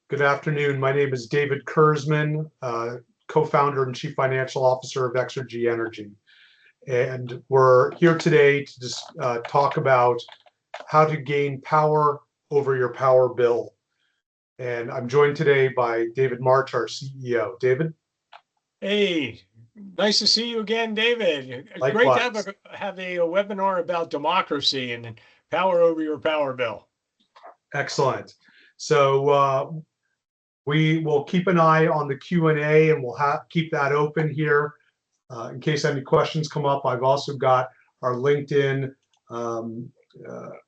Good afternoon. My name is David Kurzman, co-founder and chief financial officer of Exergy Energy. And we're here today to just talk about how to gain power over your power bill. And I'm joined today by David March, our CEO. David? Hey, nice to see you again, David. Great to Likewise. have a webinar about democracy and power over your power bill. Excellent. So we will keep an eye on the Q&A and we'll keep that open here in case any questions come up. I've also got our LinkedIn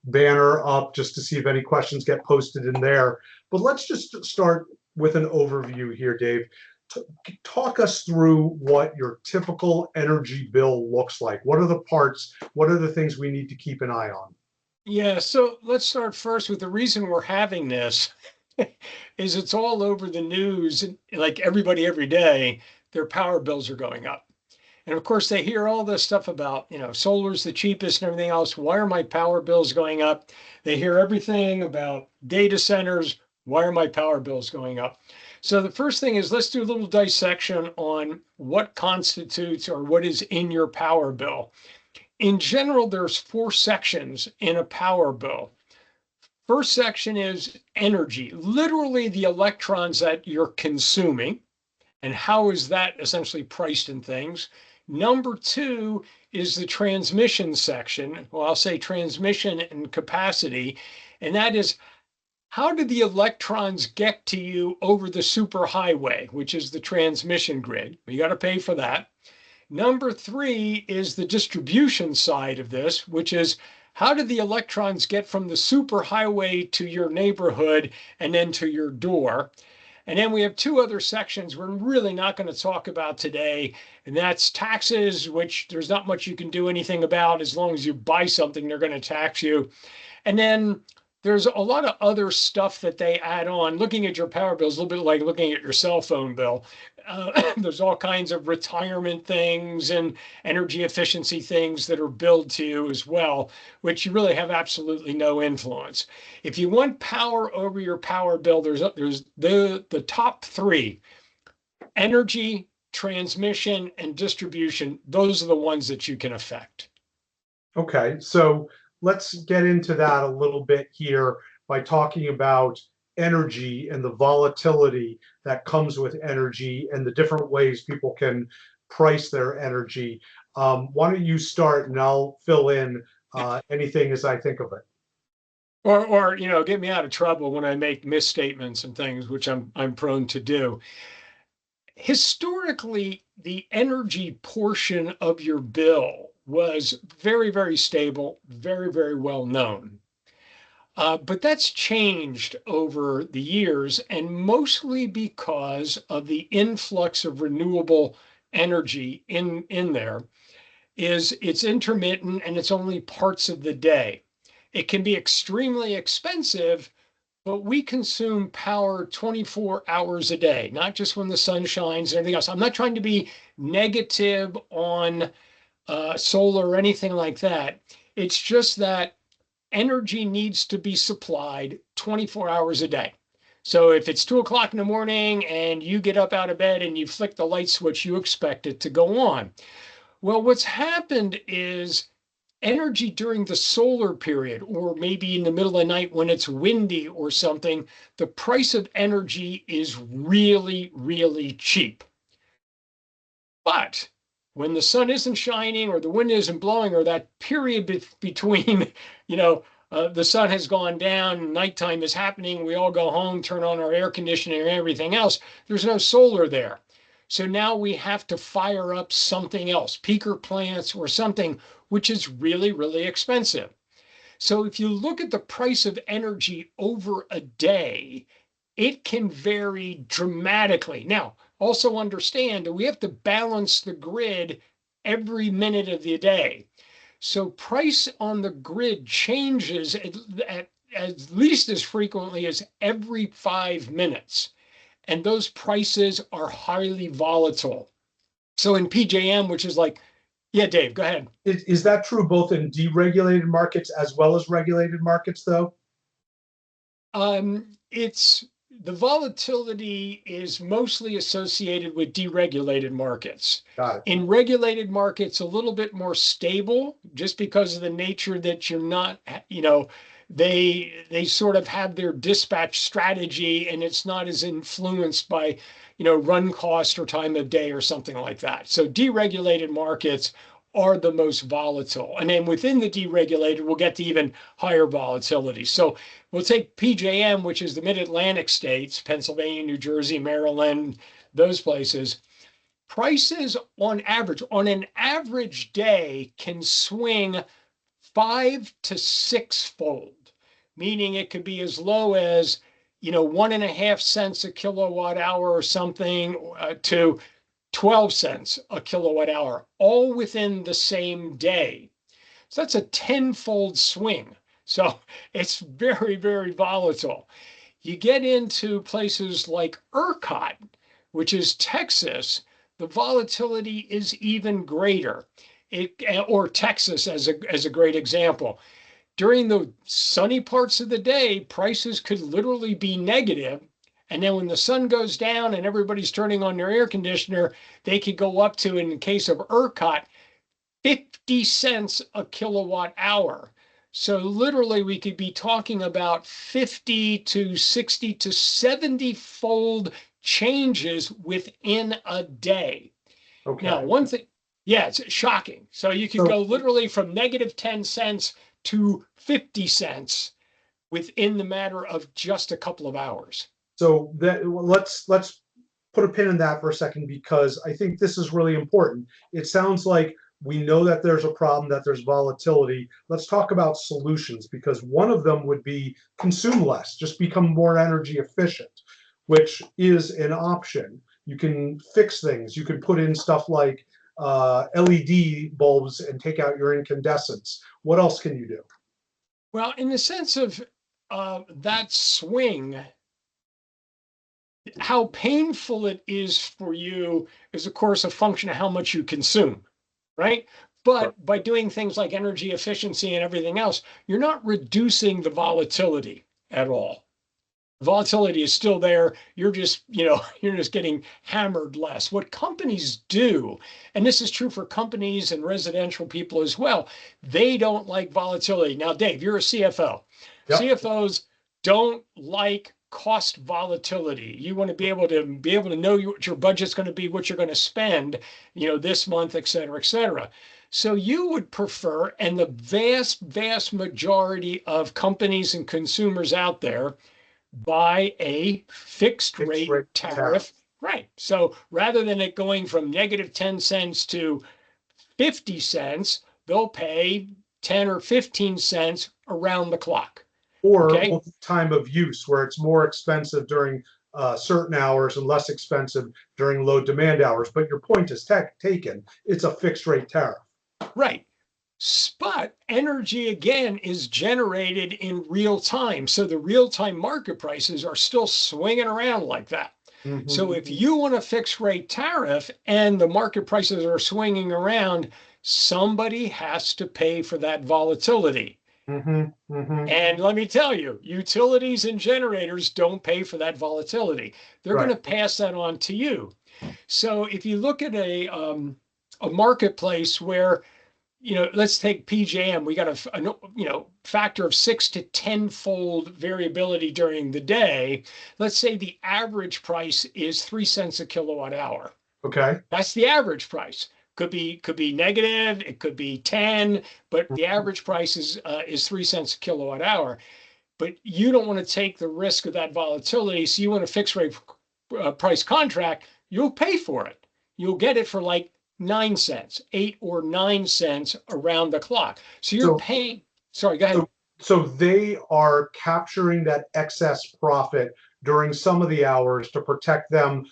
banner up just to see if any questions get posted in there. But let's just start with an overview here, Dave. Talk us through what your typical energy bill looks like. What are the parts? What are the things we need to keep an eye on? Yeah, so let's start first with the reason we're having this is it's all over the news, like everybody every day, their power bills are going up. And of course, they hear all this stuff about, solar's the cheapest and everything else. Why are my power bills going up? They hear everything about data centers. Why are my power bills going up? So the first thing is let's do a little dissection on what constitutes or what is in your power bill. In general, there's 4 sections in a power bill. First section is energy, literally the electrons that you're consuming. And how is that essentially priced in things? Number 2 is the transmission section. Well, I'll say transmission and capacity. And that is, how do the electrons get to you over the superhighway, which is the transmission grid? You got to pay for that. Number 3 is the distribution side of this, which is, how do the electrons get from the superhighway to your neighborhood and then to your door? And then we have 2 other sections we're really not going to talk about today, and that's taxes, which there's not much you can do anything about. As long as you buy something, they're going to tax you. And then there's a lot of other stuff that they add on. Looking at your power bill is a little bit like looking at your cell phone bill. There's all kinds of retirement things and energy efficiency things that are billed to you as well, which you really have absolutely no influence. If you want power over your power bill, there's the top 3: energy, transmission, and distribution. Those are the ones that you can affect. Okay, so let's get into that a little bit here by talking about energy and the volatility that comes with energy and the different ways people can price their energy. Why don't you start and I'll fill in anything as I think of it. Or get me out of trouble when I make misstatements and things, which I'm prone to do. Historically, the energy portion of your bill was very, very stable, very, very well known. But that's changed over the years, and mostly because of the influx of renewable energy in there. It's intermittent and it's only parts of the day. It can be extremely expensive, but we consume power 24 hours a day, not just when the sun shines and everything else. I'm not trying to be negative on solar or anything like that. It's just that energy needs to be supplied 24 hours a day. So if it's 2 o'clock in the morning and you get up out of bed and you flick the light switch, you expect it to go on. Well, what's happened is energy during the solar period, or maybe in the middle of the night when it's windy or something, the price of energy is really, really cheap. But when the sun isn't shining or the wind isn't blowing or that period between, the sun has gone down, nighttime is happening, we all go home, turn on our air conditioning and everything else, there's no solar there. So now we have to fire up something else, peaker plants or something, which is really, really expensive. So if you look at the price of energy over a day, it can vary dramatically. Now, also understand that we have to balance the grid every minute of the day. So price on the grid changes at least as frequently as every 5 minutes. And those prices are highly volatile. So in PJM, which is like, yeah, Dave, go ahead. Is that true both in deregulated markets as well as regulated markets, though? It's the volatility is mostly associated with deregulated markets. Got it. In regulated markets, a little bit more stable, just because of the nature that you're not, they sort of have their dispatch strategy, and it's not as influenced by, run cost or time of day or something like that. So deregulated markets are the most volatile. And then within the deregulated, we'll get to even higher volatility. So we'll take PJM, which is the mid-Atlantic states, Pennsylvania, New Jersey, Maryland, those places. Prices on an average day, can swing 5 to 6 fold, meaning it could be as low as 1.5 cents a kilowatt hour or something, to 12 cents a kilowatt hour, all within the same day. So that's a tenfold swing. So it's very, very volatile. You get into places like ERCOT, which is Texas, the volatility is even greater. Or Texas as a great example. During the sunny parts of the day, prices could literally be negative. And then when the sun goes down and everybody's turning on their air conditioner, they could go up to, in the case of ERCOT, 50 cents a kilowatt hour. So literally we could be talking about 50 to 60 to 70 fold changes within a day. Okay. Now, one thing, yeah, it's shocking. So you could go literally from negative 10 cents to 50 cents within the matter of just a couple of hours. So let's put a pin in that for a second, because I think this is really important. It sounds like we know that there's a problem, that there's volatility. Let's talk about solutions, because one of them would be consume less, just become more energy efficient, which is an option. You can fix things. You can put in stuff like LED bulbs and take out your incandescents. What else can you do? Well, in the sense of that swing, how painful it is for you is, of course, a function of how much you consume, right? But by doing things like energy efficiency and everything else, you're not reducing the volatility at all. Volatility is still there. You're just, you're just getting hammered less. What companies do, and this is true for companies and residential people as well, they don't like volatility. Now, Dave, you're a CFO. Yep. CFOs don't like cost volatility. You want to be able to know what your budget's going to be, what you're going to spend, this month, et cetera, et cetera. So you would prefer, and the vast, vast majority of companies and consumers out there buy a fixed rate tariff. Right. So rather than it going from negative 10 cents to 50 cents, they'll pay 10 or 15 cents around the clock. Or time of use, where it's more expensive during certain hours and less expensive during low demand hours. But your point is taken. It's a fixed rate tariff. Right. But energy, again, is generated in real time. So the real time market prices are still swinging around like that. Mm-hmm. So if you want a fixed rate tariff and the market prices are swinging around, somebody has to pay for that volatility. Mm-hmm. Mm-hmm. And let me tell you, utilities and generators don't pay for that volatility. They're going to pass that on to you. So if you look at a marketplace where, let's take PJM. We got a factor of 6 to 10 fold variability during the day. Let's say the average price is 3 cents a kilowatt hour. Okay. That's the average price. Could be negative. It could be 10, but the average price is 3 cents a kilowatt hour. But you don't want to take the risk of that volatility. So you want a fixed rate price contract. You'll pay for it. You'll get it for like 9 cents, 8 or 9 cents around the clock. So you're paying. Sorry, go ahead. So they are capturing that excess profit during some of the hours to protect them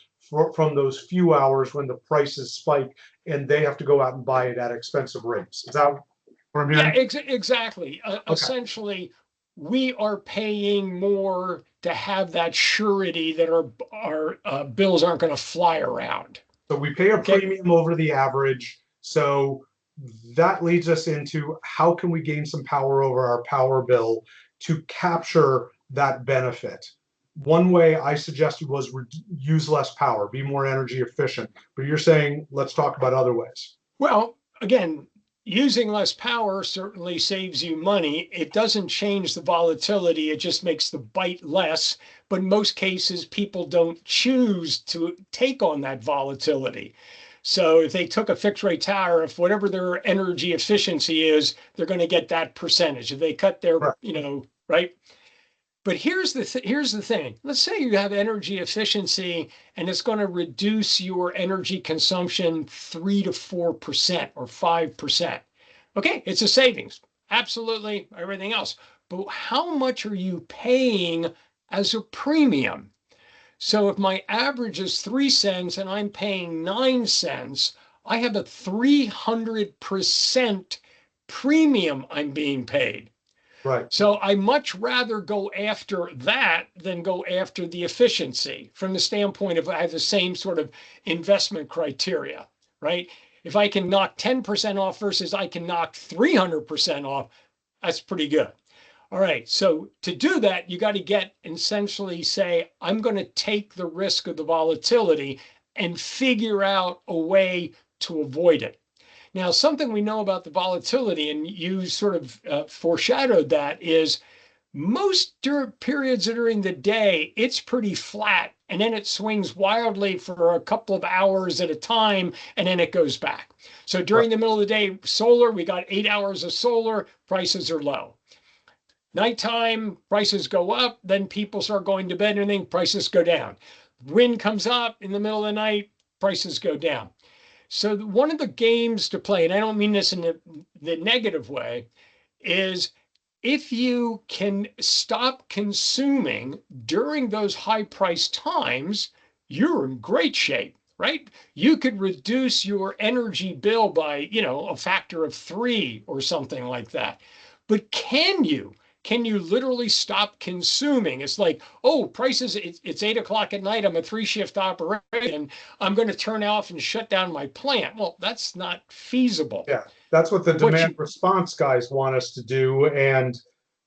from those few hours when the prices spike and they have to go out and buy it at expensive rates. Is that what I'm hearing? Yeah, exactly. Okay. Essentially, we are paying more to have that surety that our bills aren't going to fly around. So we pay a premium over the average. So that leads us into how can we gain some power over our power bill to capture that benefit? one way I suggested was use less power, be more energy efficient. But you're saying let's talk about other ways. Well, again, using less power certainly saves you money. It doesn't change the volatility, it just makes the bite less. But in most cases, people don't choose to take on that volatility. So if they took a fixed rate tariff, whatever their energy efficiency is, they're going to get that percentage. If they cut their, Right. right? But here's the thing. Let's say you have energy efficiency and it's going to reduce your energy consumption 3 to 4% or 5%. Okay, it's a savings. Absolutely, everything else. But how much are you paying as a premium? So if my average is 3 cents and I'm paying 9 cents, I have a 300% premium I'm being paid. Right. So I much rather go after that than go after the efficiency from the standpoint of I have the same sort of investment criteria, right? If I can knock 10% off versus I can knock 300% off, that's pretty good. All right. So to do that, you got to get essentially say, I'm going to take the risk of the volatility and figure out a way to avoid it. Now, something we know about the volatility, and you sort of foreshadowed that, is most periods during the day, it's pretty flat, and then it swings wildly for a couple of hours at a time, and then it goes back. So during the middle of the day, solar, we got 8 hours of solar, prices are low. Nighttime, prices go up, then people start going to bed and then prices go down. Wind comes up in the middle of the night, prices go down. So one of the games to play, and I don't mean this in the negative way, is if you can stop consuming during those high price times, you're in great shape, right? You could reduce your energy bill by, a factor of 3 or something like that. But can you? Can you literally stop consuming? It's like, oh, prices, it's 8 o'clock at night. I'm a 3-shift operation. I'm going to turn off and shut down my plant. Well, that's not feasible. Yeah, that's what the demand response guys want us to do. And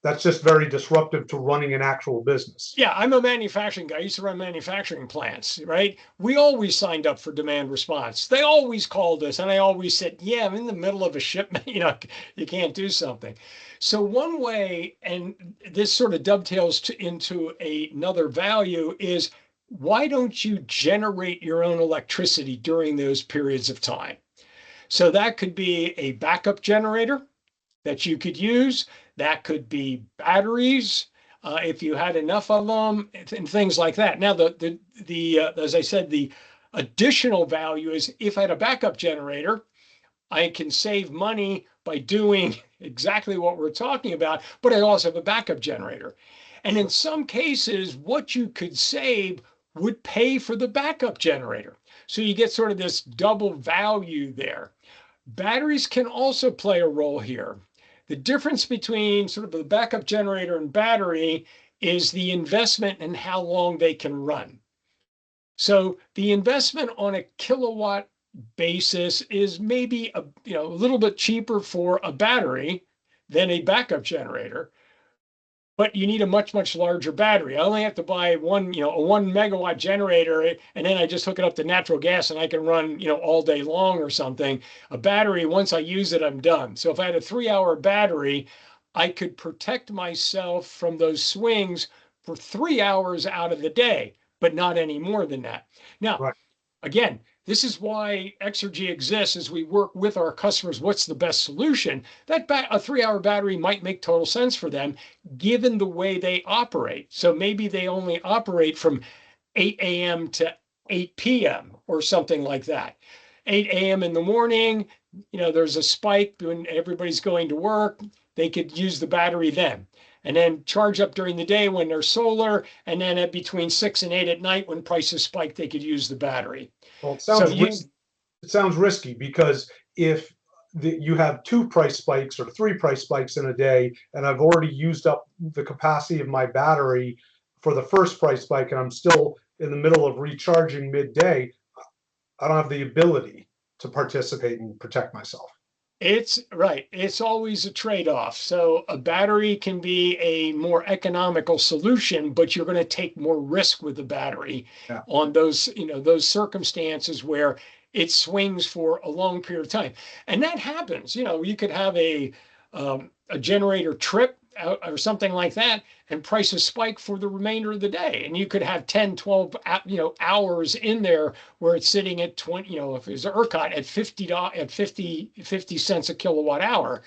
that's just very disruptive to running an actual business. Yeah, I'm a manufacturing guy. I used to run manufacturing plants, right? We always signed up for demand response. They always called us, and I always said, yeah, I'm in the middle of a shipment. You can't do something. So one way, and this sort of dovetails into another value, is why don't you generate your own electricity during those periods of time? So that could be a backup generator that you could use. That could be batteries if you had enough of them, and things like that. Now, as I said, the additional value is if I had a backup generator, I can save money by doing exactly what we're talking about, but I also have a backup generator. And in some cases, what you could save would pay for the backup generator. So you get sort of this double value there. Batteries can also play a role here. The difference between sort of the backup generator and battery is the investment and how long they can run. So the investment on a kilowatt basis is maybe a little bit cheaper for a battery than a backup generator, but you need a much larger battery. I only have to buy one, a 1 megawatt generator, and then I just hook it up to natural gas and I can run, all day long or something. A battery, once I use it, I'm done. So if I had a 3-hour battery, I could protect myself from those swings for 3 hours out of the day, but not any more than that. Now, Right. Again, this is why Exergy exists as we work with our customers. What's the best solution? That a 3-hour battery might make total sense for them given the way they operate. So maybe they only operate from 8 a.m. to 8 p.m. or something like that. 8 a.m. in the morning, there's a spike when everybody's going to work. They could use the battery then. And then charge up during the day when they're solar, and then at between 6 and 8 at night when prices spike, they could use the battery. Well, it sounds risky because if you have 2 price spikes or 3 price spikes in a day, and I've already used up the capacity of my battery for the first price spike, and I'm still in the middle of recharging midday, I don't have the ability to participate and protect myself. It's right. It's always a trade-off. So a battery can be a more economical solution, but you're going to take more risk with the battery Yeah. on those, those circumstances where it swings for a long period of time. And that happens. You could have a generator trip or something like that, and prices spike for the remainder of the day. And you could have 10, 12, hours in there where it's sitting at 20, if it's ERCOT at $50 cents a kilowatt hour,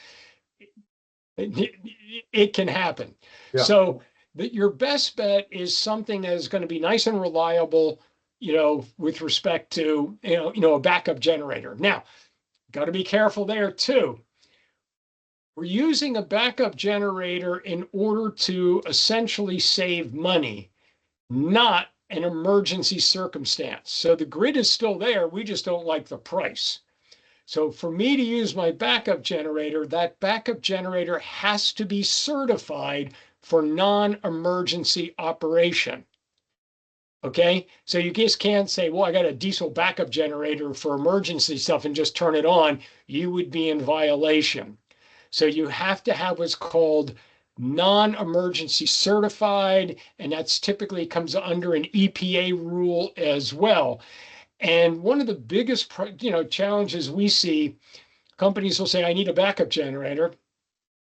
it can happen. Yeah. So your best bet is something that is going to be nice and reliable, with respect to, a backup generator. Now, got to be careful there too. We're using a backup generator in order to essentially save money, not an emergency circumstance. So the grid is still there. We just don't like the price. So for me to use my backup generator, that backup generator has to be certified for non-emergency operation. Okay, so you just can't say, well, I got a diesel backup generator for emergency stuff and just turn it on. You would be in violation. So you have to have what's called non-emergency certified, and that's typically comes under an EPA rule as well. And one of the biggest, challenges we see, companies will say, I need a backup generator.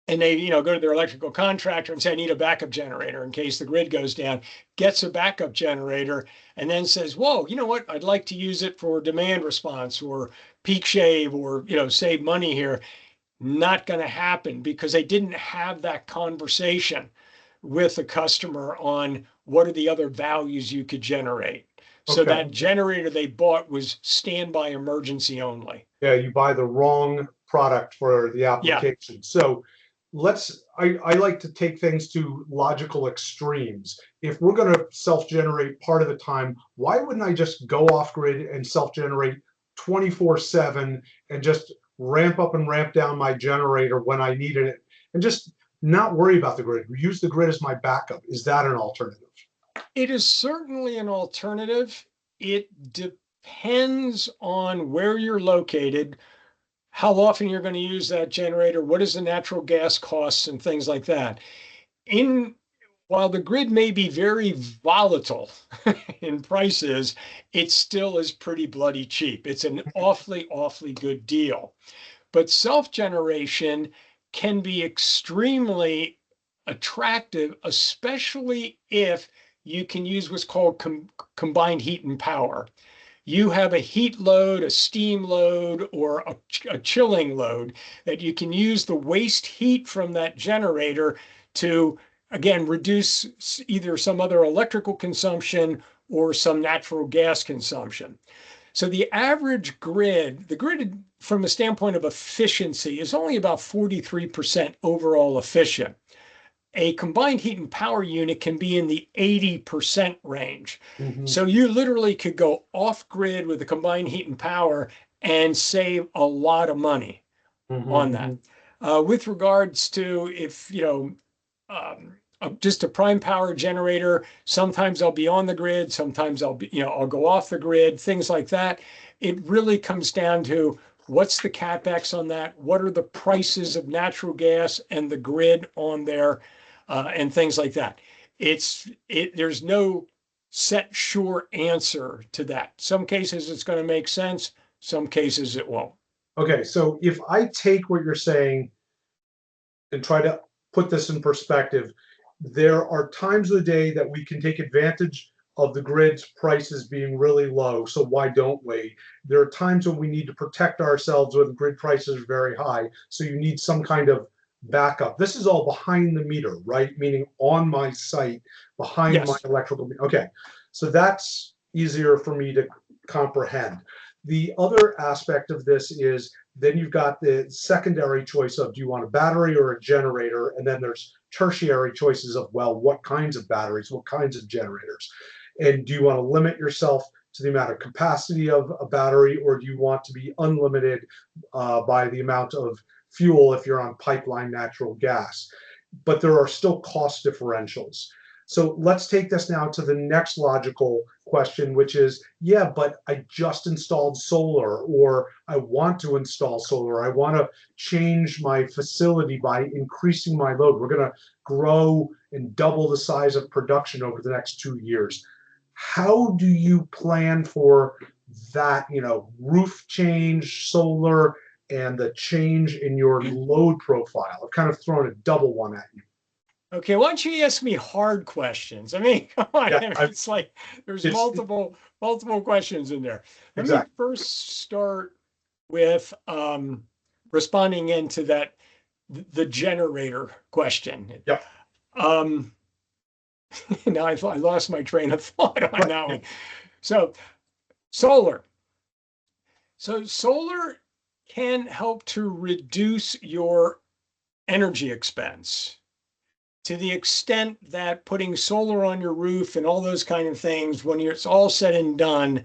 And they, go to their electrical contractor and say, I need a backup generator in case the grid goes down, gets a backup generator, and then says, whoa, you know what? I'd like to use it for demand response or peak shave or, save money here. Not going to happen because they didn't have that conversation with the customer on what are the other values you could generate. So Okay. that generator they bought was standby emergency only. Yeah, you buy the wrong product for the Yeah. application. So I like to take things to logical extremes. If we're going to self-generate part of the time, why wouldn't I just go off grid and self-generate 24/7 and just ramp up and ramp down my generator when I needed it and just not worry about the grid? Use the grid as my backup. Is that an alternative? It is certainly an alternative. It depends on where you're located, how often you're going to use that generator, what is the natural gas costs and things like that. In While the grid may be very volatile in prices, it still is pretty bloody cheap. It's an awfully, awfully good deal. But self-generation can be extremely attractive, especially if you can use what's called combined heat and power. You have a heat load, a steam load, or a chilling load that you can use the waste heat from that generator to, again, reduce either some other electrical consumption or some natural gas consumption. So the grid from the standpoint of efficiency is only about 43% overall efficient. A combined heat and power unit can be in the 80% range. Mhm. So you literally could go off grid with a combined heat and power and save a lot of money on that. Mhm. With regards to if, just a prime power generator, sometimes I'll be on the grid, sometimes I'll go off the grid, things like that. It really comes down to what's the capex on that? What are the prices of natural gas and the grid on there, and things like that. There's no set sure answer to that. Some cases it's going to make sense, some cases it won't. Okay, so if I take what you're saying and try to put this in perspective, there are times of the day that we can take advantage of the grid's prices being really low. So why don't we? There are times when we need to protect ourselves when the grid prices are very high. So you need some kind of backup. This is all behind the meter, right? Meaning on my site, behind my Yes. electrical meter. Okay, so that's easier for me to comprehend. The other aspect of this is then you've got the secondary choice of do you want a battery or a generator? And then there's tertiary choices of, well, what kinds of batteries, what kinds of generators? And do you want to limit yourself to the amount of capacity of a battery, or do you want to be unlimited by the amount of fuel if you're on pipeline natural gas? But there are still cost differentials. So let's take this now to the next logical question, which is, yeah, but I just installed solar, or I want to install solar. I want to change my facility by increasing my load. We're going to grow and double the size of production over the next 2 years. How do you plan for that, roof change, solar, and the change in your load profile? I've kind of thrown a double one at you. Okay, why don't you ask me hard questions? I mean, come on, Yeah, it's like there's it's multiple questions in there. Let me exactly. first start with responding into that the generator question. Yep. Now I lost my train of thought on Right. that one. So solar. So solar can help to reduce your energy expense to the extent that putting solar on your roof and all those kind of things, when it's all said and done,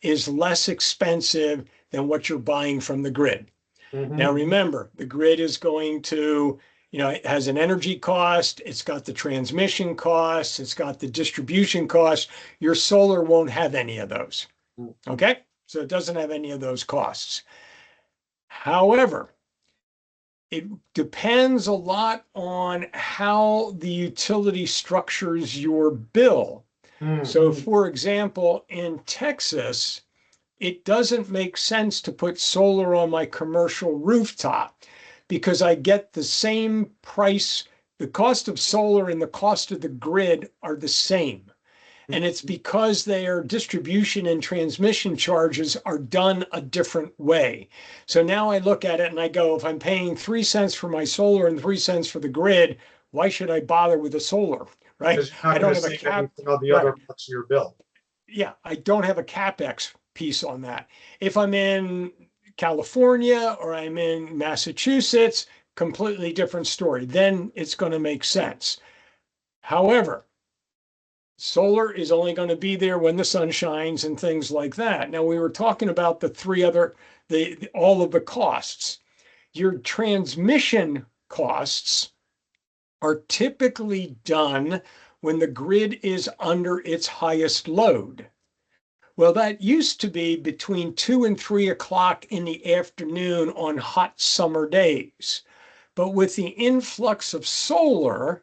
is less expensive than what you're buying from the grid. Mhm. Now, remember, the grid is going to, it has an energy cost, it's got the transmission costs, it's got the distribution costs. Your solar won't have any of those. Okay? So it doesn't have any of those costs. However, it depends a lot on how the utility structures your bill. So, for example, in Texas, it doesn't make sense to put solar on my commercial rooftop because I get the same price. The cost of solar and the cost of the grid are the same. And it's because their distribution and transmission charges are done a different way. So now I look at it and I go, if I'm paying 3 cents for my solar and 3 cents for the grid, why should I bother with the solar? Right? Because you're I not don't going to have a save cap. anything on the Right. other parts of your bill. Yeah, I don't have a CapEx piece on that. If I'm in California or I'm in Massachusetts, completely different story. Then it's going to make sense. However, solar is only going to be there when the sun shines and things like that. Now, we were talking about the three other, all of the costs. Your transmission costs are typically done when the grid is under its highest load. Well, that used to be between 2 and 3 o'clock in the afternoon on hot summer days. But with the influx of solar,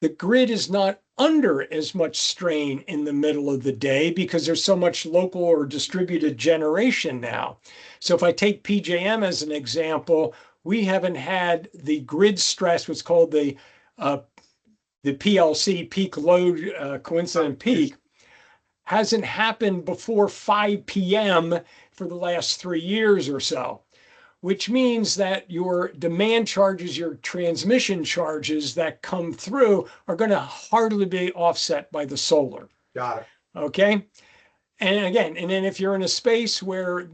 the grid is not under as much strain in the middle of the day because there's so much local or distributed generation now. So if I take PJM as an example, we haven't had the grid stress, what's called the PLC, peak load coincident peak, hasn't happened before 5 p.m. for the last 3 years or so, which means that your demand charges, your transmission charges that come through are going to hardly be offset by the solar. Got it. Okay. And again, and then if you're in a space where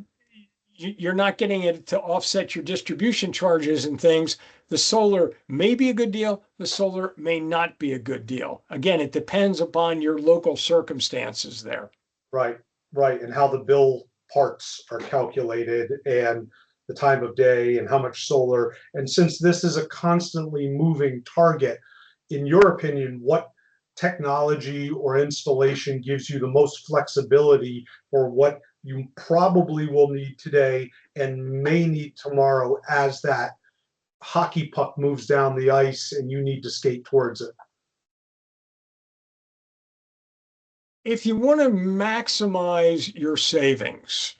you're not getting it to offset your distribution charges and things, the solar may be a good deal, the solar may not be a good deal. Again, it depends upon your local circumstances there. Right, right. And how the bill parts are calculated and the time of day and how much solar. And since this is a constantly moving target, in your opinion, what technology or installation gives you the most flexibility for what you probably will need today and may need tomorrow as that hockey puck moves down the ice and you need to skate towards it? If you want to maximize your savings,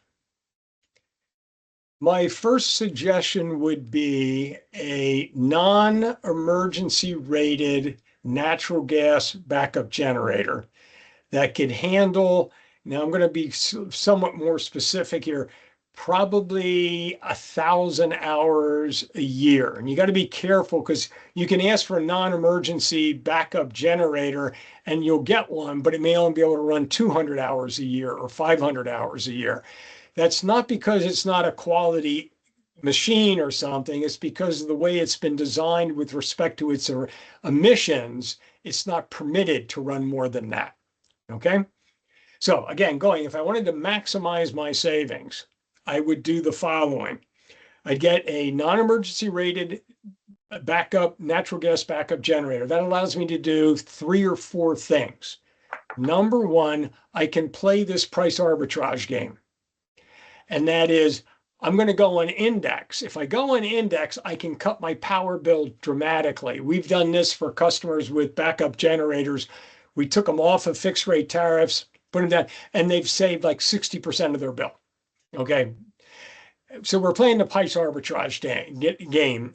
my first suggestion would be a non-emergency rated natural gas backup generator that could handle, now I'm going to be somewhat more specific here, probably 1,000 hours a year. And you got to be careful because you can ask for a non-emergency backup generator and you'll get one, but it may only be able to run 200 hours a year or 500 hours a year. That's not because it's not a quality machine or something. It's because of the way it's been designed with respect to its emissions. It's not permitted to run more than that. Okay. So again, if I wanted to maximize my savings, I would do the following. I'd get a non-emergency rated backup, natural gas backup generator. That allows me to do 3 or 4 things. Number one, I can play this price arbitrage game. And that is, I'm going to go on index. If I go on index, I can cut my power bill dramatically. We've done this for customers with backup generators. We took them off of fixed rate tariffs, put them down, and they've saved like 60% of their bill. Okay. So we're playing the price arbitrage game.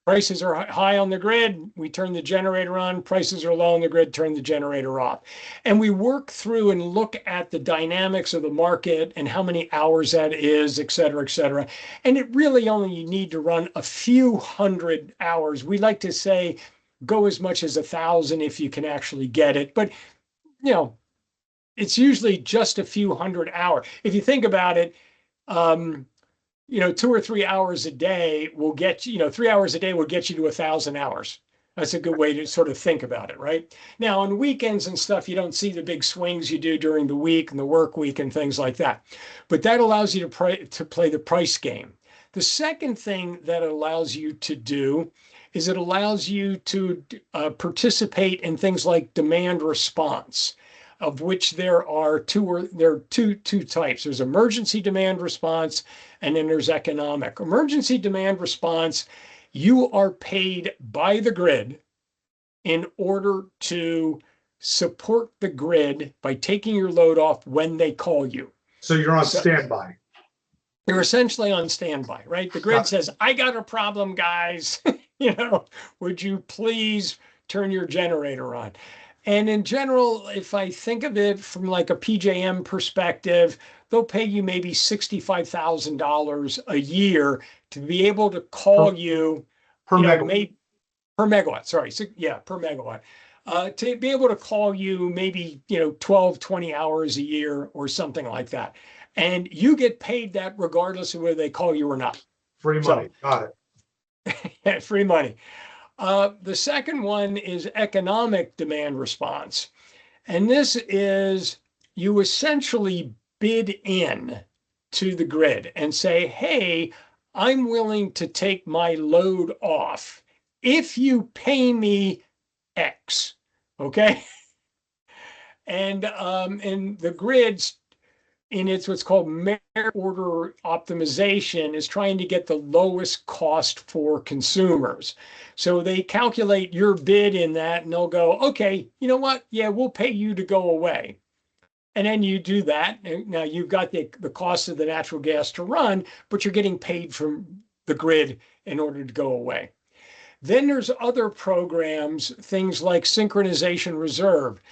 Prices are high on the grid, we turn the generator on. Prices are low on the grid, turn the generator off. And we work through and look at the dynamics of the market and how many hours that is, et cetera, et cetera. And it really only you need to run a few hundred hours. We like to say go as much as 1,000 if you can actually get it. But, you know, it's usually just a few hundred hours. If you think about it, 2 or 3 hours a day will get you, 3 hours a day will get you to 1,000 hours. That's a good way to sort of think about it, right? Now, on weekends and stuff, you don't see the big swings you do during the week and the work week and things like that. But that allows you to play the price game. The second thing that it allows you to do is it allows you to participate in things like demand response, of which there are two types. There's emergency demand response, and then there's economic. Emergency demand response, you are paid by the grid in order to support the grid by taking your load off when they call you. So you're on standby. You're essentially on standby, right? The grid says, I got a problem, guys. Would you please turn your generator on? And in general, if I think of it from like a PJM perspective, they'll pay you maybe $65,000 a year to be able to call you per megawatt. Per megawatt. Sorry. So, yeah, per megawatt. To be able to call you maybe, 12, 20 hours a year or something like that. And you get paid that regardless of whether they call you or not. Free money. Got it. Free money. The second one is economic demand response. And this is you essentially bid in to the grid and say, hey, I'm willing to take my load off if you pay me X. Okay. And the grids in its what's called merit order optimization is trying to get the lowest cost for consumers. So they calculate your bid in that and they'll go, okay, you know what? Yeah, we'll pay you to go away. And then you do that. And now you've got the cost of the natural gas to run, but you're getting paid from the grid in order to go away. Then there's other programs, things like synchronization reserve.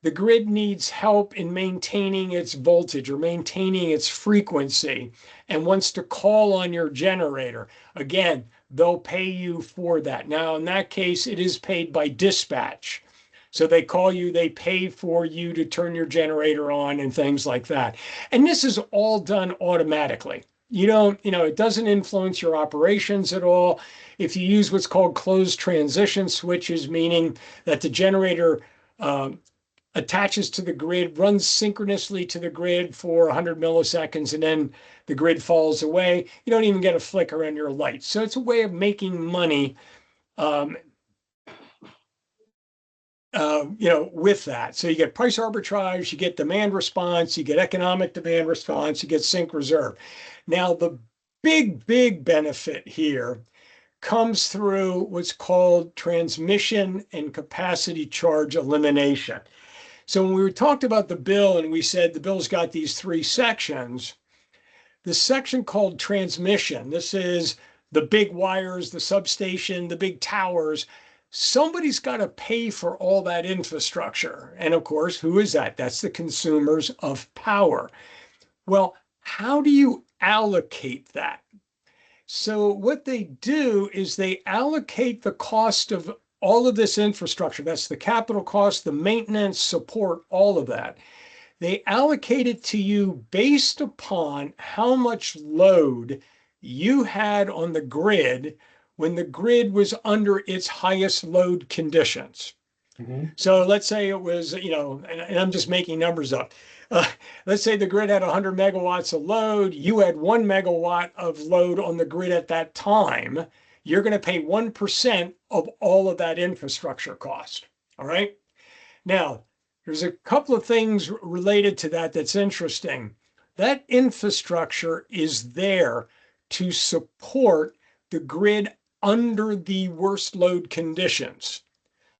The grid needs help in maintaining its voltage or maintaining its frequency and wants to call on your generator. Again, they'll pay you for that. Now, in that case, it is paid by dispatch. So they call you, they pay for you to turn your generator on and things like that. And this is all done automatically. You don't, it doesn't influence your operations at all. If you use what's called closed transition switches, meaning that the generator attaches to the grid, runs synchronously to the grid for 100 milliseconds, and then the grid falls away. You don't even get a flicker on your light. So it's a way of making money, with that. So you get price arbitrage, you get demand response, you get economic demand response, you get sync reserve. Now, the big benefit here comes through what's called transmission and capacity charge elimination. So when we talked about the bill and we said the bill's got these 3 sections, the section called transmission, this is the big wires, the substation, the big towers, somebody's got to pay for all that infrastructure. And of course, who is that? That's the consumers of power. Well, how do you allocate that? So what they do is they allocate the cost of all of this infrastructure. That's the capital cost, the maintenance, support, all of that. They allocate it to you based upon how much load you had on the grid when the grid was under its highest load conditions. Mm-hmm. So let's say it was, and I'm just making numbers up. Let's say the grid had 100 megawatts of load. You had 1 megawatt of load on the grid at that time. you're going to pay 1% of all of that infrastructure cost. All right. Now, there's a couple of things related to that that's interesting. That infrastructure is there to support the grid under the worst load conditions.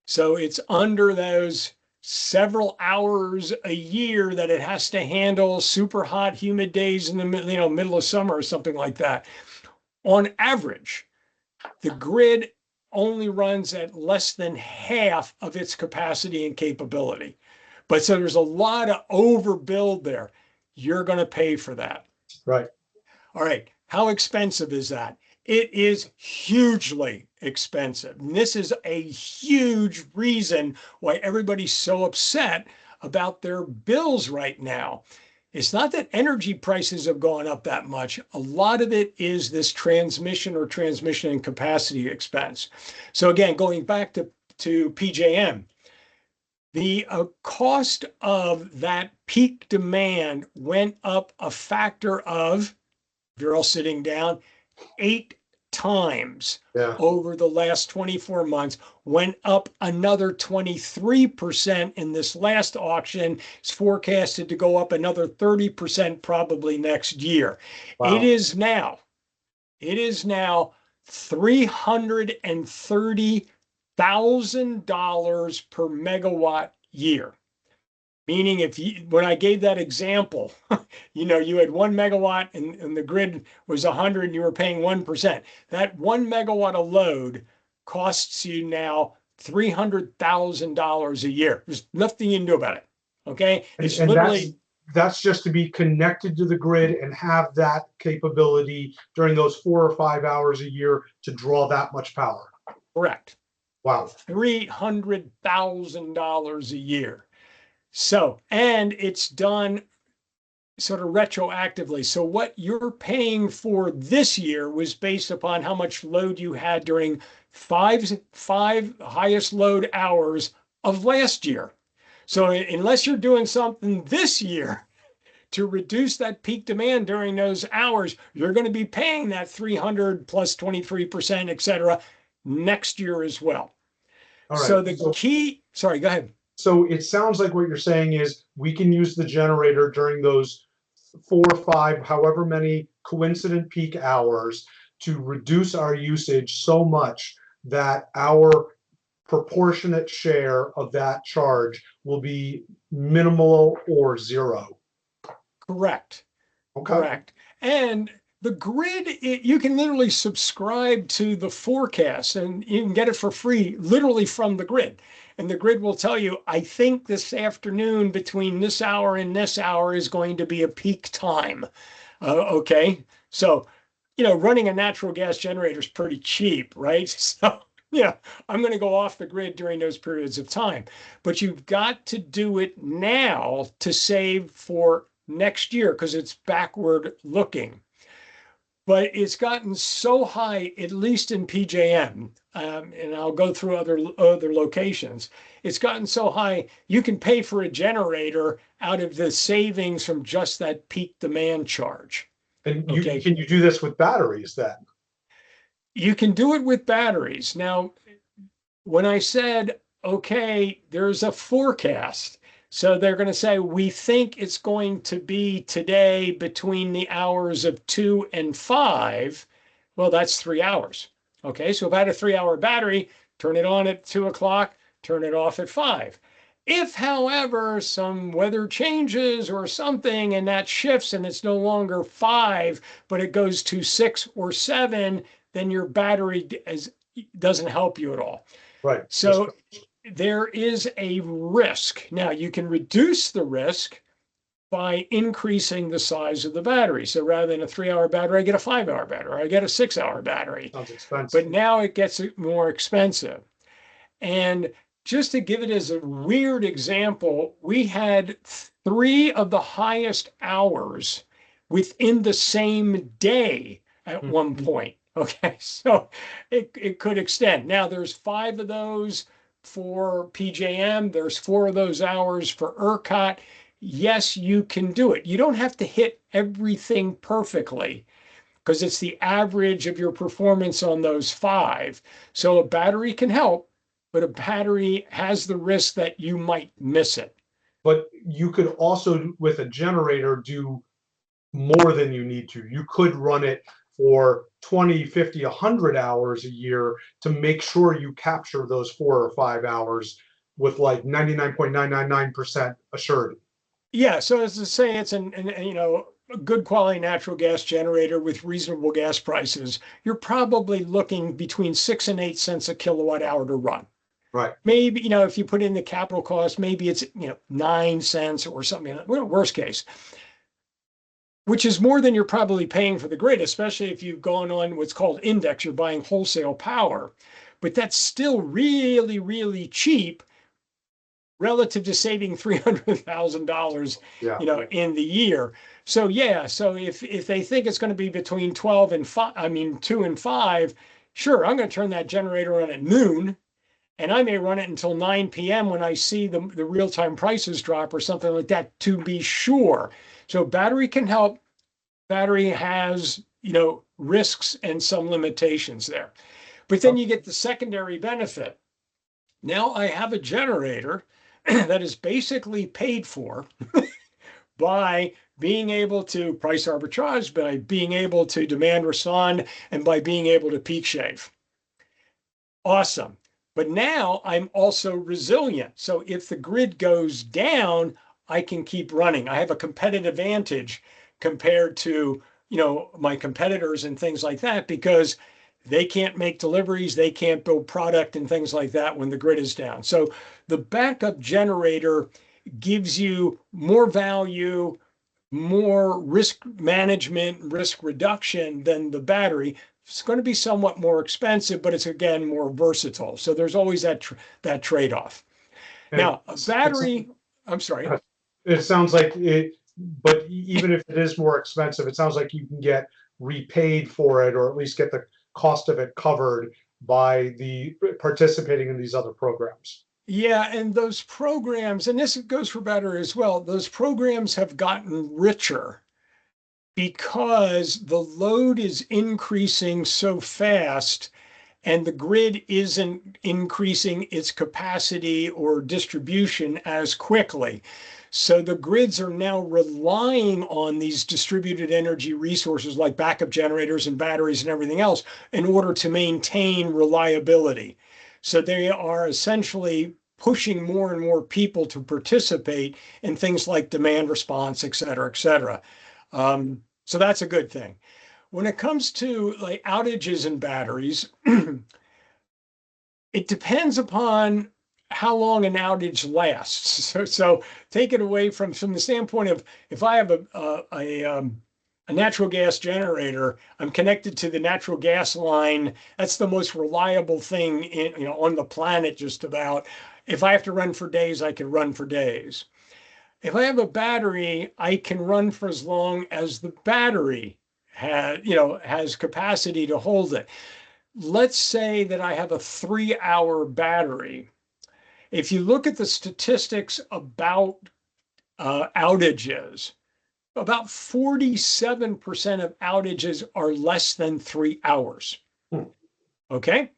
So it's under those several hours a year that it has to handle super hot, humid days in the middle of summer or something like that. On average, the grid only runs at less than half of its capacity and capability. But so there's a lot of overbuild there. You're going to pay for that. Right. All right. How expensive is that? It is hugely expensive. And this is a huge reason why everybody's so upset about their bills right now. It's not that energy prices have gone up that much. A lot of it is this transmission and capacity expense. So again, going back to PJM, the cost of that peak demand went up a factor of, if you're all sitting down, 8 times over the last 24 months, went up another 23% in this last auction. It's forecasted to go up another 30% probably next year. Wow. It is now $330,000 per megawatt year. Meaning when I gave that example, you had 1 megawatt and the grid was 100 and you were paying 1%. That 1 megawatt of load costs you now $300,000 a year. There's nothing you can do about it. Okay. It's literally. That's just to be connected to the grid and have that capability during those 4 or 5 hours a year to draw that much power. Correct. Wow. $300,000 a year. So, and it's done sort of retroactively. So what you're paying for this year was based upon how much load you had during five highest load hours of last year. So unless you're doing something this year to reduce that peak demand during those hours, you're going to be paying that 300 plus 23%, et cetera, next year as well. All right. So the key, sorry, go ahead. So it sounds like what you're saying is we can use the generator during those 4 or 5, however many coincident peak hours to reduce our usage so much that our proportionate share of that charge will be minimal or zero. Correct. Okay. Correct. And the grid, you can literally subscribe to the forecast and you can get it for free, literally from the grid. And the grid will tell you, I think this afternoon between this hour and this hour is going to be a peak time. Okay. So, running a natural gas generator is pretty cheap, right? So, I'm going to go off the grid during those periods of time. But you've got to do it now to save for next year because it's backward looking. But it's gotten so high, at least in PJM, and I'll go through other locations. It's gotten so high, you can pay for a generator out of the savings from just that peak demand charge. And can you do this with batteries then? You can do it with batteries. Now, when I said, okay, there's a forecast. So they're going to say, we think it's going to be today between the hours of 2 and 5. Well, that's 3 hours. Okay, so if I had a 3-hour battery, turn it on at 2 o'clock, turn it off at 5. If, however, some weather changes or something and that shifts and it's no longer 5, but it goes to 6 or 7, then your battery doesn't help you at all. Right. So there is a risk. Now, you can reduce the risk by increasing the size of the battery. So rather than a 3-hour battery, I get a 5-hour battery, or I get a 6-hour battery. Sounds expensive. But now it gets more expensive. And just to give it as a weird example, we had 3 of the highest hours within the same day at one point. Okay, so it could extend. Now there's 5 of those for PJM. There's 4 of those hours for ERCOT. Yes, you can do it. You don't have to hit everything perfectly, because it's the average of your performance on those five. So a battery can help, but a battery has the risk that you might miss it. But you could also, with a generator, do more than you need to. You could run it for 20, 50, 100 hours a year to make sure you capture those 4 or 5 hours with like 99.999% assurity. Yeah, so as to say, it's a good quality natural gas generator with reasonable gas prices. You're probably looking between 6 and 8 cents a kilowatt hour to run. Right. Maybe, if you put in the capital cost, maybe it's 9 cents or something. Worst case, which is more than you're probably paying for the grid, especially if you've gone on what's called index, you're buying wholesale power. But that's still really, really cheap relative to saving $300,000, Yeah. in the year. So yeah, so if they think it's going to be between 12 and 5, 2 and 5, sure, I'm going to turn that generator on at noon, and I may run it until 9 p.m. when I see the real-time prices drop or something like that, to be sure. So battery can help. Battery has, risks and some limitations there. But then you get the secondary benefit. Now I have a generator that is basically paid for by being able to price arbitrage, by being able to demand respond, and by being able to peak shave. Awesome. But now I'm also resilient. So if the grid goes down, I can keep running. I have a competitive advantage compared to, my competitors and things like that, because they can't make deliveries, they can't build product and things like that when the grid is down. So the backup generator gives you more value, more risk management, risk reduction than the battery. It's going to be somewhat more expensive, but it's again more versatile. So there's always that trade-off. Now, a battery, I'm sorry. It sounds like it, but even if it is more expensive, it sounds like you can get repaid for it, or at least get the cost of it covered by the participating in these other programs. Yeah, and those programs, and this goes for battery as well, those programs have gotten richer because the load is increasing so fast and the grid isn't increasing its capacity or distribution as quickly. So the grids are now relying on these distributed energy resources like backup generators and batteries and everything else in order to maintain reliability. So they are essentially pushing more and more people to participate in things like demand response, et cetera, et cetera. So that's a good thing. When it comes to like outages and batteries, it depends upon how long an outage lasts. So take it away from the standpoint of, if I have a natural gas generator, I'm connected to the natural gas line. That's the most reliable thing on the planet, just about. If I have to run for days, I can run for days. If I have a battery, I can run for as long as the battery has capacity to hold it. Let's say that I have a 3-hour battery. If you look at the statistics about outages, about 47% of outages are less than 3 hours. Okay.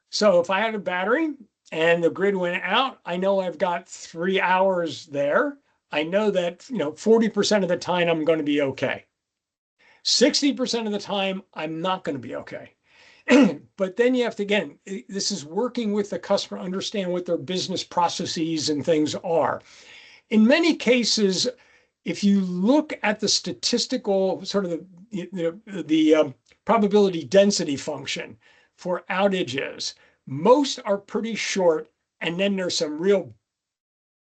So if I had a battery and the grid went out, I know I've got 3 hours there. I know that, 40% of the time I'm going to be okay. 60% of the time, I'm not going to be okay. But then you have to, again, this is working with the customer, understand what their business processes and things are. In many cases, if you look at the statistical sort of the probability density function for outages, most are pretty short. And then there's some real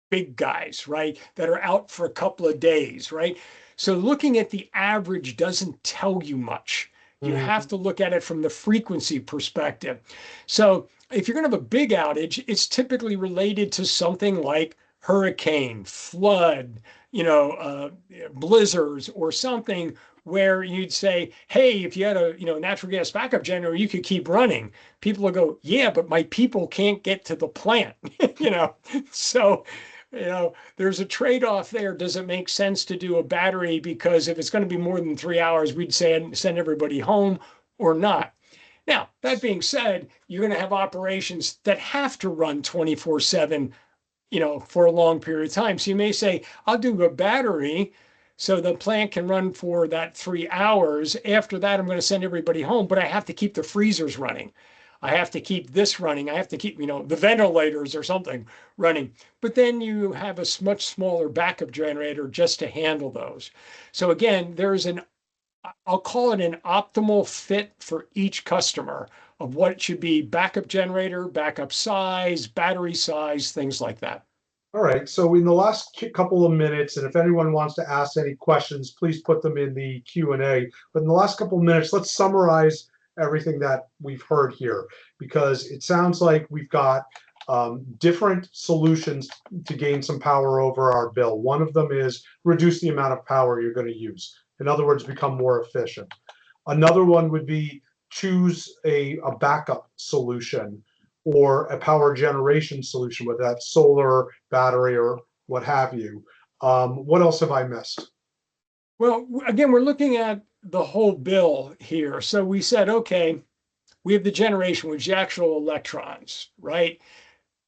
big guys, right, that are out for a couple of days, right? So looking at the average doesn't tell you much. You have to look at it from the frequency perspective. So if you're going to have a big outage, it's typically related to something like hurricane, flood, blizzards, or something where you'd say, hey, if you had a natural gas backup generator, you could keep running. People will go, yeah, but my people can't get to the plant. So there's a trade-off there. Does it make sense to do a battery? Because if it's going to be more than 3 hours, we'd say send everybody home or not. Now, that being said, you're going to have operations that have to run 24/7, for a long period of time. So you may say, I'll do a battery so the plant can run for that 3 hours. After that, I'm going to send everybody home, but I have to keep the freezers running. I have to keep this running. I have to keep, the ventilators or something running. But then you have a much smaller backup generator just to handle those. So again, I'll call it an optimal fit for each customer of what it should be: backup generator, backup size, battery size, things like that. All right. So in the last couple of minutes, and if anyone wants to ask any questions, please put them in the Q&A. But in the last couple of minutes, let's summarize everything that we've heard here, because it sounds like we've got different solutions to gain some power over our bill. One of them is reduce the amount of power you're going to use. In other words, become more efficient. Another one would be choose a backup solution or a power generation solution, whether that's solar, battery, or what have you. What else have I missed? Well, again, we're looking at the whole bill here. So we said, okay, we have the generation, which is actual electrons, right?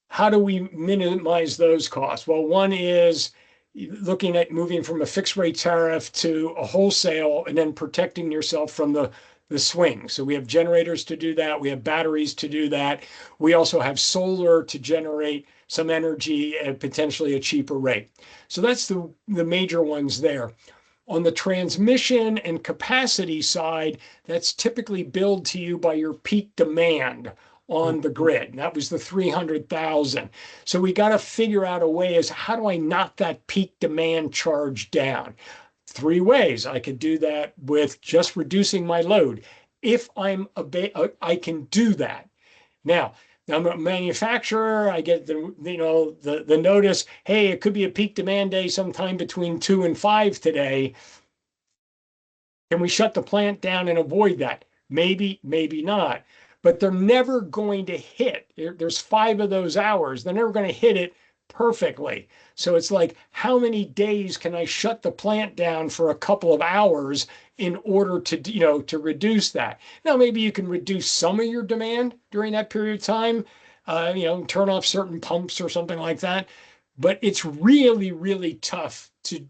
How do we minimize those costs? Well, one is looking at moving from a fixed rate tariff to a wholesale and then protecting yourself from the swing. So we have generators to do that. We have batteries to do that. We also have solar to generate some energy at potentially a cheaper rate. So that's the major ones there. On the transmission and capacity side, that's typically billed to you by your peak demand on the grid. And that was the 300,000. So we got to figure out a way as how do I knock that peak demand charge down? 3 ways. I could do that with just reducing my load. If I can do that. Now, I'm a manufacturer. I get the notice, hey, it could be a peak demand day sometime between 2 and 5 today. Can we shut the plant down and avoid that? Maybe, maybe not. But they're never going to hit. There's 5 of those hours. They're never going to hit it perfectly. So it's like, how many days can I shut the plant down for a couple of hours in order to, to reduce that? Now, maybe you can reduce some of your demand during that period of time, turn off certain pumps or something like that. But it's really, really tough to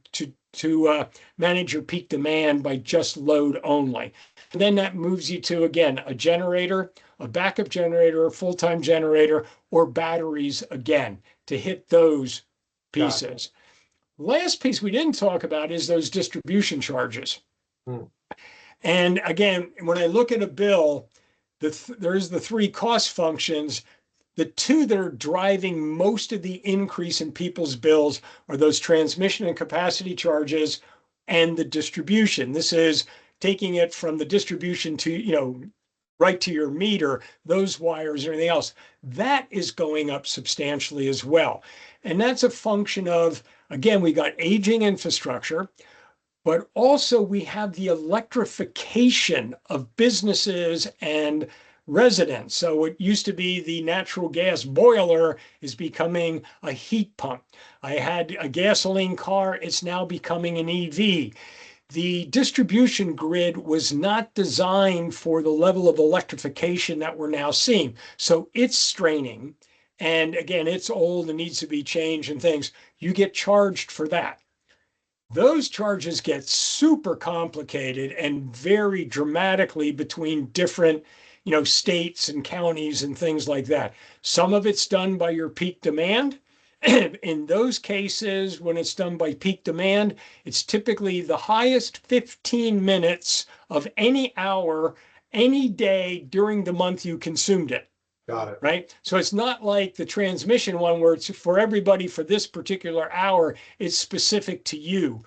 manage your peak demand by just load only. And then that moves you to, again, a generator, a backup generator, a full-time generator, or batteries again to hit those pieces. Last piece we didn't talk about is those distribution charges. And again, when I look at a bill, there's the 3 cost functions. The 2 that are driving most of the increase in people's bills are those transmission and capacity charges and the distribution. This is taking it from the distribution to, right to your meter, those wires, everything else. That is going up substantially as well. And that's a function of, again, we got aging infrastructure, but also we have the electrification of businesses and residents. So what used to be the natural gas boiler is becoming a heat pump. I had a gasoline car, it's now becoming an EV. The distribution grid was not designed for the level of electrification that we're now seeing. So it's straining. And again, it's old and needs to be changed and things. You get charged for that. Those charges get super complicated and vary dramatically between different states and counties and things like that. Some of it's done by your peak demand. In those cases, when it's done by peak demand, it's typically the highest 15 minutes of any hour, any day during the month you consumed it. Got it. Right? So it's not like the transmission one where it's for everybody for this particular hour, it's specific to you.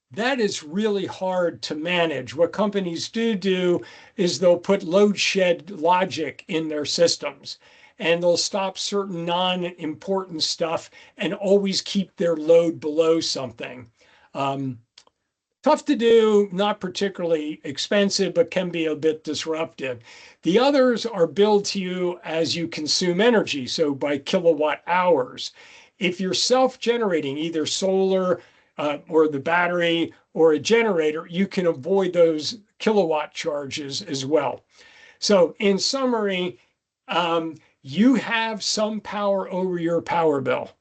That is really hard to manage. What companies do is they'll put load shed logic in their systems, and they'll stop certain non-important stuff and always keep their load below something. Tough to do, not particularly expensive, but can be a bit disruptive. The others are billed to you as you consume energy, so by kilowatt hours. If you're self-generating, either solar or the battery or a generator, you can avoid those kilowatt charges as well. So in summary, you have some power over your power bill.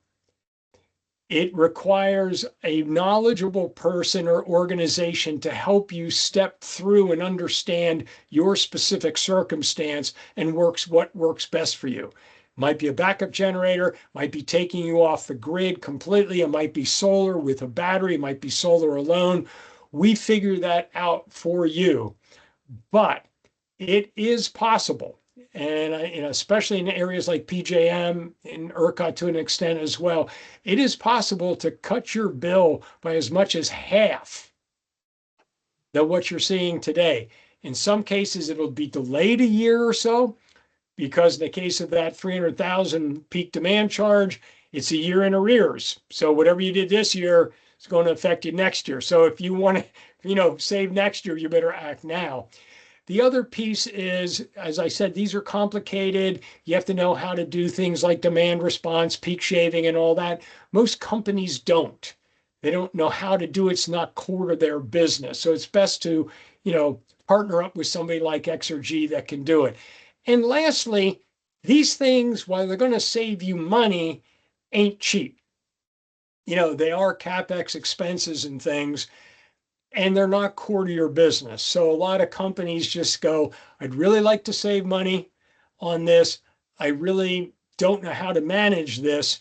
It requires a knowledgeable person or organization to help you step through and understand your specific circumstance and what works best for you. Might be a backup generator, might be taking you off the grid completely. It might be solar with a battery, it might be solar alone. We figure that out for you, but it is possible. And especially in areas like PJM and ERCOT to an extent as well, it is possible to cut your bill by as much as half than what you're seeing today. In some cases, it'll be delayed a year or so, because in the case of that 300,000 peak demand charge, it's a year in arrears. So whatever you did this year is going to affect you next year. So if you want to, save next year, you better act now. The other piece is, as I said, these are complicated. You have to know how to do things like demand response, peak shaving, and all that. Most companies don't. They don't know how to do it. It's not core to their business. So it's best to, partner up with somebody like Exergy that can do it. And lastly, these things, while they're going to save you money, ain't cheap. They are CapEx expenses and things, and they're not core to your business. So a lot of companies just go, I'd really like to save money on this. I really don't know how to manage this.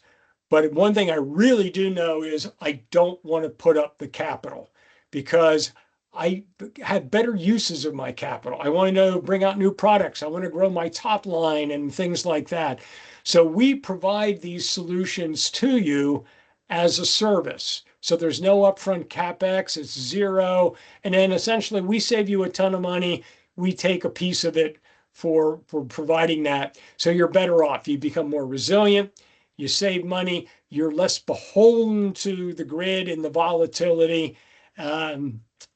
But one thing I really do know is I don't want to put up the capital, because I have better uses of my capital. I want to bring out new products. I want to grow my top line and things like that. So we provide these solutions to you as a service. So there's no upfront CapEx, it's zero. And then essentially we save you a ton of money. We take a piece of it for providing that. So you're better off. You become more resilient. You save money. You're less beholden to the grid and the volatility.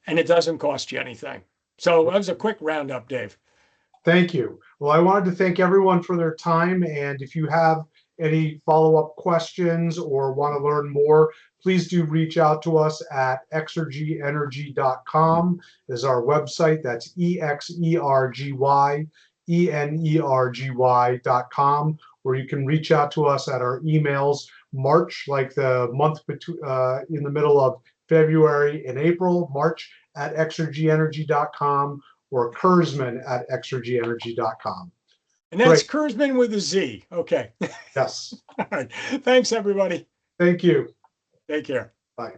And it doesn't cost you anything. So that was a quick roundup, Dave. Thank you. Well, I wanted to thank everyone for their time. And if you have any follow-up questions or want to learn more, please do reach out to us at exergyenergy.com is our website. That's EXERGYENERGY.com, or you can reach out to us at our emails, March, like the month in the middle of February and April, March at exergyenergy.com, or Kurzman at exergyenergy.com. And that's Kurzman with a Z. Okay. Yes. All right. Thanks, everybody. Thank you. Take care. Bye.